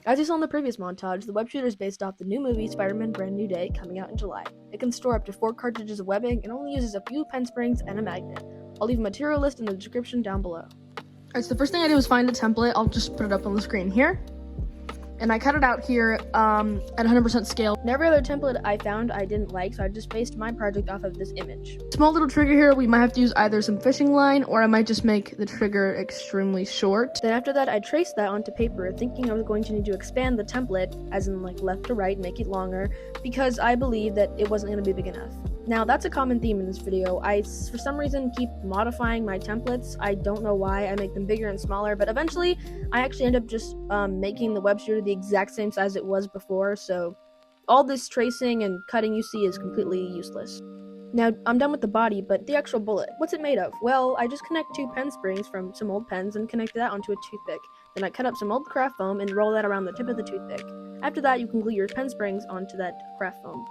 As you saw in the previous montage, the Webshooter is based off the new movie Spider-Man Brand New Day coming out in July. It can store up to 4 cartridges of webbing and only uses a few pen springs and a magnet. I'll leave a material list in the description down below. Alright, so the first thing I did was find a template. I'll just put it up on the screen here. And I cut it out here at 100% scale. And every other template I found I didn't like, so I just based my project off of this image. Small little trigger here, we might have to use either some fishing line or I might just make the trigger extremely short. Then after that, I traced that onto paper, thinking I was going to need to expand the template, as in like left to right, make it longer, because I believed that it wasn't going to be big enough. Now, that's a common theme in this video. I, for some reason, keep modifying my templates. I don't know why. I make them bigger and smaller, but eventually, I actually end up just making the Webshooter the exact same size it was before, so all this tracing and cutting you see is completely useless. Now, I'm done with the body, but the actual bullet, what's it made of? Well, I just connect 2 pen springs from some old pens and connect that onto a toothpick. Then I cut up some old craft foam and roll that around the tip of the toothpick. After that, you can glue your pen springs onto that craft foam.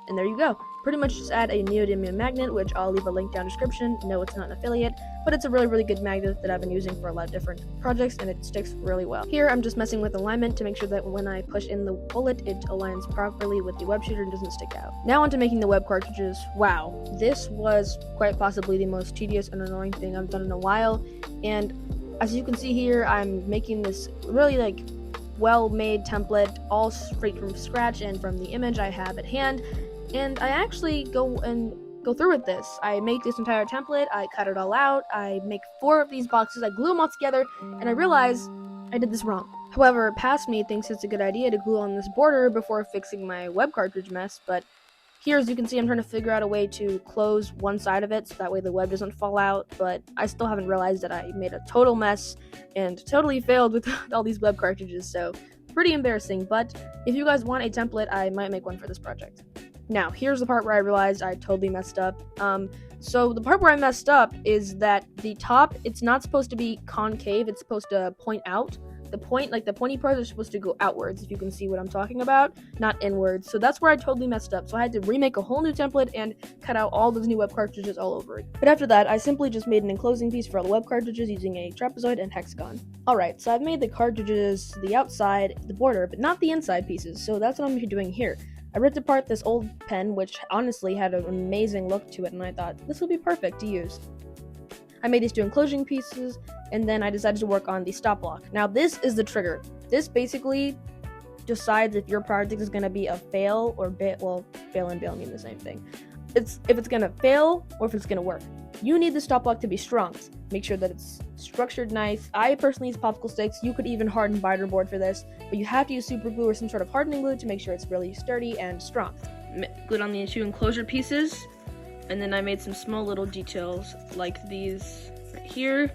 And there you go. Pretty much just add a neodymium magnet, which I'll leave a link down in the description. No, it's not an affiliate, but it's a really good magnet that I've been using for a lot of different projects, and it sticks really well. Here, I'm just messing with alignment to make sure that when I push in the bullet, it aligns properly with the Webshooter and doesn't stick out. Now onto making the web cartridges. Wow, this was quite possibly the most tedious and annoying thing I've done in a while, and as you can see here, I'm making this really well-made template, all straight from scratch and from the image I have at hand. And I actually go through with this. I make this entire template, I cut it all out, I make 4 of these boxes, I glue them all together, and I realize I did this wrong. However, past me thinks it's a good idea to glue on this border before fixing my web cartridge mess, but here, as you can see, I'm trying to figure out a way to close one side of it so that way the web doesn't fall out, but I still haven't realized that I made a total mess and totally failed with all these web cartridges, so pretty embarrassing. But if you guys want a template, I might make one for this project. Now, here's the part where I realized I totally messed up. So the part where I messed up is that the top, it's not supposed to be concave, it's supposed to point out. The pointy parts are supposed to go outwards, if you can see what I'm talking about, not inwards. So that's where I totally messed up. So I had to remake a whole new template and cut out all those new web cartridges all over it. But after that, I simply just made an enclosing piece for all the web cartridges using a trapezoid and hexagon. Alright, so I've made the cartridges, the outside, the border, but not the inside pieces. So that's what I'm doing here. I ripped apart this old pen, which honestly had an amazing look to it, and I thought, this will be perfect to use. I made these 2 enclosing pieces, and then I decided to work on the stop block. Now, this is the trigger. This basically decides if your project is going to be a fail or well, fail and bail mean the same thing. If it's going to fail or if it's going to work. You need the stop block to be strong. Make sure that it's structured nice. I personally use popsicle sticks. You could even harden binder board for this, but you have to use super glue or some sort of hardening glue to make sure it's really sturdy and strong. Glued on the 2 enclosure pieces, and then I made some small little details like these right here.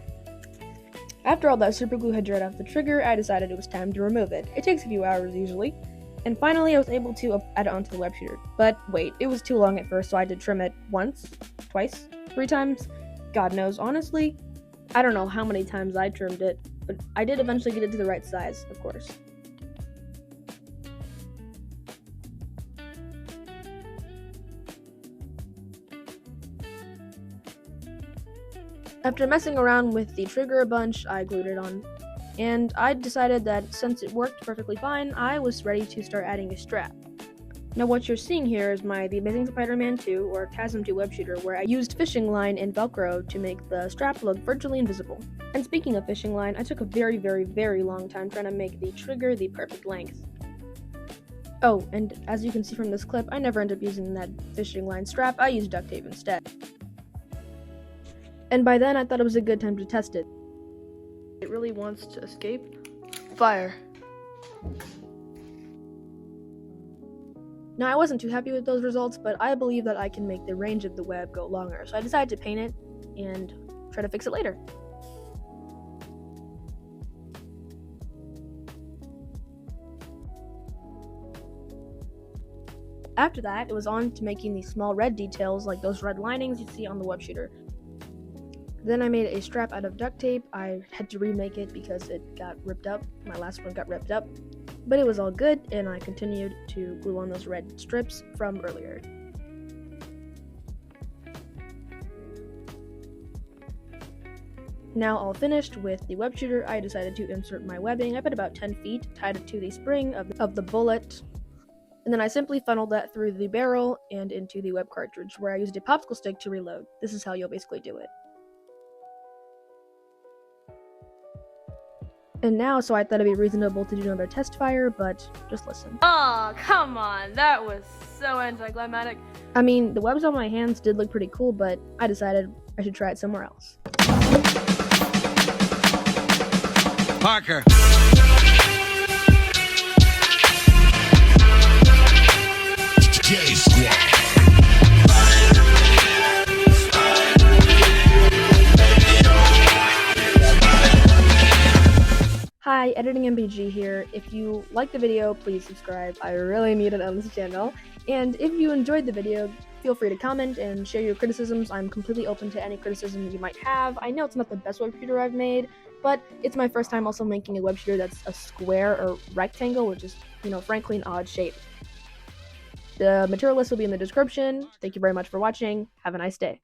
After all that super glue had dried off the trigger, I decided it was time to remove it. It takes a few hours usually. And finally, I was able to add it onto the Webshooter. But wait, it was too long at first, so I had to trim it once, twice, 3 times. God knows, honestly, I don't know how many times I trimmed it, but I did eventually get it to the right size, of course. After messing around with the trigger a bunch, I glued it on. And I decided that since it worked perfectly fine, I was ready to start adding a strap. Now what you're seeing here is The Amazing Spider-Man 2 or Chasm 2 Webshooter, where I used fishing line and Velcro to make the strap look virtually invisible. And speaking of fishing line, I took a very long time trying to make the trigger the perfect length. Oh, and as you can see from this clip, I never ended up using that fishing line strap, I used duct tape instead. And by then I thought it was a good time to test it. It really wants to escape. Fire. Now, I wasn't too happy with those results, but I believe that I can make the range of the web go longer, so I decided to paint it and try to fix it later. After that, it was on to making these small red details like those red linings you see on the Webshooter. Then I made a strap out of duct tape. I had to remake it because it got ripped up. My last one got ripped up. But it was all good, and I continued to glue on those red strips from earlier. Now all finished with the Webshooter, I decided to insert my webbing. I put about 10 feet, tied it to the spring of the bullet, and then I simply funneled that through the barrel and into the web cartridge, where I used a popsicle stick to reload. This is how you'll basically do it. And now, so I thought it'd be reasonable to do another test fire, but just listen. Oh, come on, that was so anticlimactic. I mean, the webs on my hands did look pretty cool, but I decided I should try it somewhere else. Parker. Hi, Editing MBG here. If you liked the video, please subscribe. I really need it on this channel. And if you enjoyed the video, feel free to comment and share your criticisms. I'm completely open to any criticism you might have. I know it's not the best web shooter I've made, but it's my first time also making a web shooter that's a square or rectangle, which is, frankly, an odd shape. The material list will be in the description. Thank you very much for watching. Have a nice day.